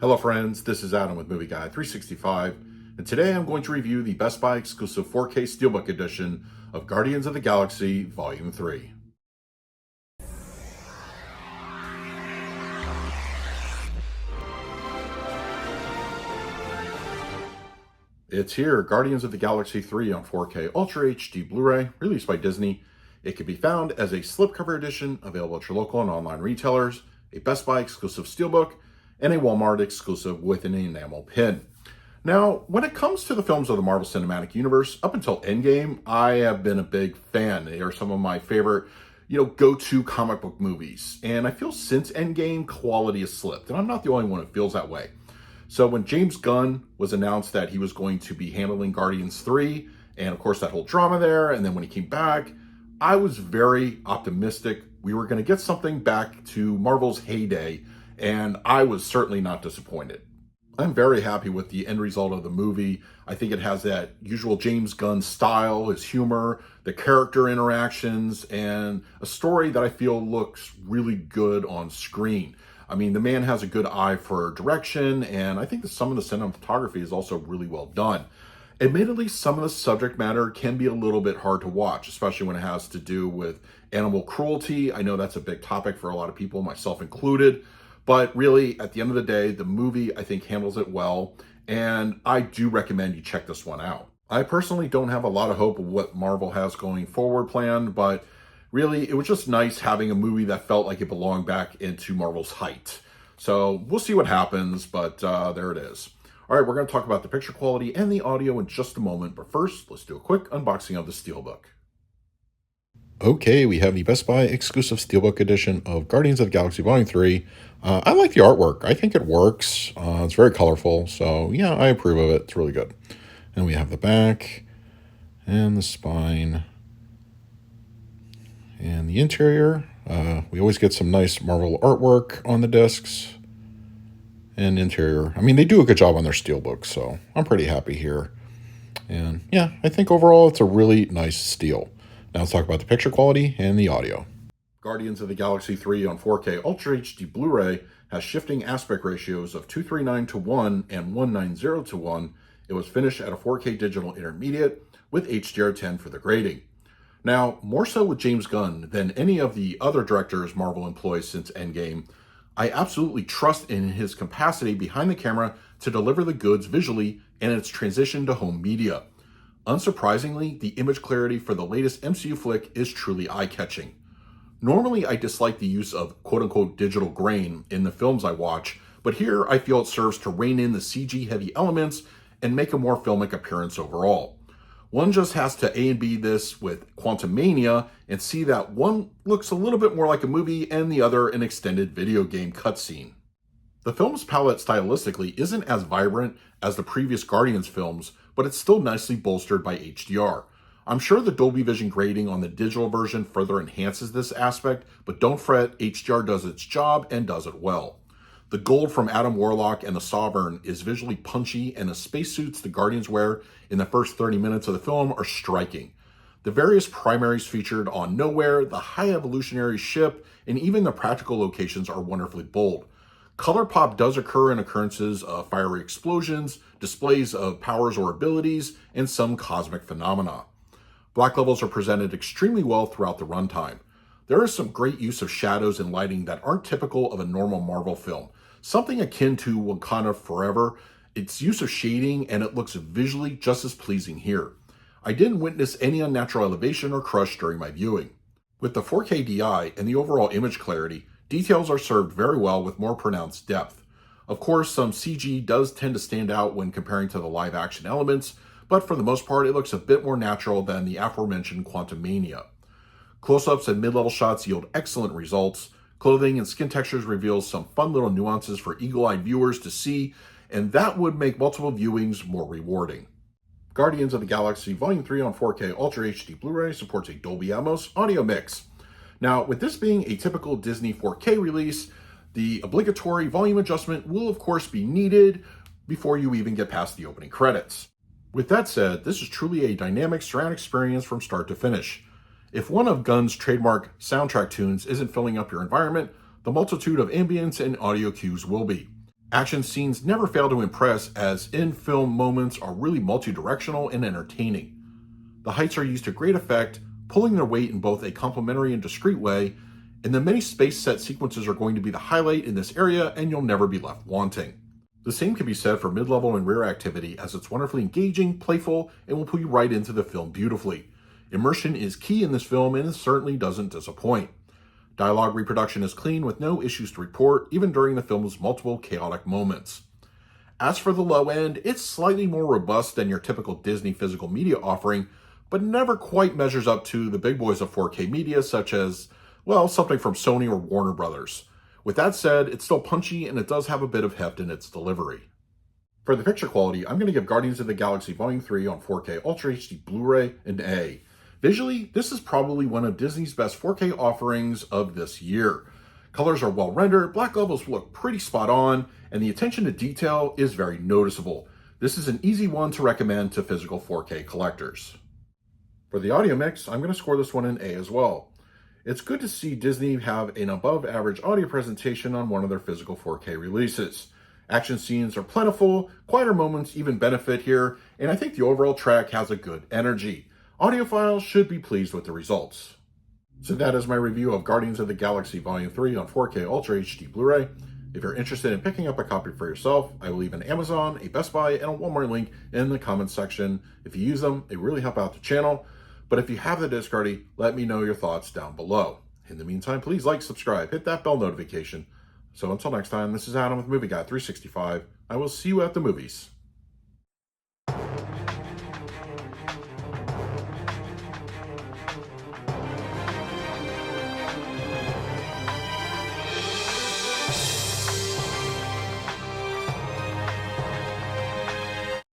Hello friends, this is Adam with Movie Guy 365, and today I'm going to review the Best Buy exclusive 4K Steelbook edition of Guardians of the Galaxy Volume 3. It's here, Guardians of the Galaxy 3 on 4K Ultra HD Blu-ray, released by Disney. It can be found as a slipcover edition, available at your local and online retailers, a Best Buy exclusive Steelbook, and a Walmart exclusive with an enamel pin. Now, when it comes to the films of the Marvel Cinematic Universe, up until Endgame, I have been a big fan. They are some of my favorite, go-to comic book movies. And I feel since Endgame, quality has slipped. And I'm not the only one who feels that way. So when James Gunn was announced that he was going to be handling Guardians 3, and of course that whole drama there, and then when he came back, I was very optimistic we were going to get something back to Marvel's heyday, and I was certainly not disappointed. I'm very happy with the end result of the movie. I think it has that usual James Gunn style, his humor, the character interactions, and a story that I feel looks really good on screen. I mean, the man has a good eye for direction, and I think that some of the cinematography is also really well done. Admittedly, some of the subject matter can be a little bit hard to watch, especially when it has to do with animal cruelty. I know that's a big topic for a lot of people, myself included. But really, at the end of the day, the movie, I think, handles it well, and I do recommend you check this one out. I personally don't have a lot of hope of what Marvel has going forward planned, but really, it was just nice having a movie that felt like it belonged back into Marvel's height. So we'll see what happens, but there it is. All right, we're going to talk about the picture quality and the audio in just a moment, but first, let's do a quick unboxing of the Steelbook. Okay, we have the Best Buy exclusive Steelbook edition of Guardians of the Galaxy Volume 3. I like the artwork. I think it works. It's very colorful, so yeah, I approve of it. It's really good. And we have the back and the spine and the interior. We always get some nice Marvel artwork on the discs and interior. I mean, they do a good job on their Steelbook, so I'm pretty happy here. And yeah, I think overall it's a really nice Steel. Now let's talk about the picture quality and the audio. Guardians of the Galaxy 3 on 4K Ultra HD Blu-ray has shifting aspect ratios of 239:1 and 190:1. It was finished at a 4K digital intermediate with HDR10 for the grading. Now, more so with James Gunn than any of the other directors Marvel employs since Endgame, I absolutely trust in his capacity behind the camera to deliver the goods visually and its transition to home media. Unsurprisingly, the image clarity for the latest MCU flick is truly eye-catching. Normally, I dislike the use of quote-unquote digital grain in the films I watch, but here I feel it serves to rein in the CG-heavy elements and make a more filmic appearance overall. One just has to A and B this with Quantumania and see that one looks a little bit more like a movie and the other an extended video game cutscene. The film's palette stylistically isn't as vibrant as the previous Guardians films, but it's still nicely bolstered by HDR. I'm sure the Dolby Vision grading on the digital version further enhances this aspect, but don't fret, HDR does its job and does it well. The gold from Adam Warlock and the Sovereign is visually punchy, and the spacesuits the Guardians wear in the first 30 minutes of the film are striking. The various primaries featured on Nowhere, the high evolutionary ship, and even the practical locations are wonderfully bold. Color pop does occur in occurrences of fiery explosions, displays of powers or abilities, and some cosmic phenomena. Black levels are presented extremely well throughout the runtime. There is some great use of shadows and lighting that aren't typical of a normal Marvel film. Something akin to Wakanda Forever, its use of shading, and it looks visually just as pleasing here. I didn't witness any unnatural elevation or crush during my viewing. With the 4K DI and the overall image clarity, details are served very well with more pronounced depth. Of course, some CG does tend to stand out when comparing to the live action elements, but for the most part, it looks a bit more natural than the aforementioned Quantumania. Close-ups and mid-level shots yield excellent results. Clothing and skin textures reveal some fun little nuances for eagle-eyed viewers to see, and that would make multiple viewings more rewarding. Guardians of the Galaxy Volume 3 on 4K Ultra HD Blu-ray supports a Dolby Atmos audio mix. Now, with this being a typical Disney 4K release, the obligatory volume adjustment will of course be needed before you even get past the opening credits. With that said, this is truly a dynamic surround experience from start to finish. If one of Gunn's trademark soundtrack tunes isn't filling up your environment, the multitude of ambience and audio cues will be. Action scenes never fail to impress, as in-film moments are really multi-directional and entertaining. The heights are used to great effect, pulling their weight in both a complementary and discreet way, and the many space set sequences are going to be the highlight in this area, and you'll never be left wanting. The same can be said for mid-level and rear activity, as it's wonderfully engaging, playful, and will pull you right into the film beautifully. Immersion is key in this film, and it certainly doesn't disappoint. Dialogue reproduction is clean with no issues to report, even during the film's multiple chaotic moments. As for the low end, it's slightly more robust than your typical Disney physical media offering, but never quite measures up to the big boys of 4K media, such as, well, something from Sony or Warner Brothers. With that said, it's still punchy and it does have a bit of heft in its delivery. For the picture quality, I'm going to give Guardians of the Galaxy Volume 3 on 4K Ultra HD Blu-ray an A. Visually, this is probably one of Disney's best 4K offerings of this year. Colors are well rendered, black levels look pretty spot on, and the attention to detail is very noticeable. This is an easy one to recommend to physical 4K collectors. For the audio mix, I'm going to score this one an A as well. It's good to see Disney have an above average audio presentation on one of their physical 4K releases. Action scenes are plentiful, quieter moments even benefit here, and I think the overall track has a good energy. Audiophiles should be pleased with the results. So that is my review of Guardians of the Galaxy Volume 3 on 4K Ultra HD Blu-ray. If you're interested in picking up a copy for yourself, I will leave an Amazon, a Best Buy, and a Walmart link in the comments section. If you use them, they really help out the channel. But if you have the disc already, let me know your thoughts down below. In the meantime, please like, subscribe, hit that bell notification. So until next time, this is Adam with Movie Guy 365. I will see you at the movies.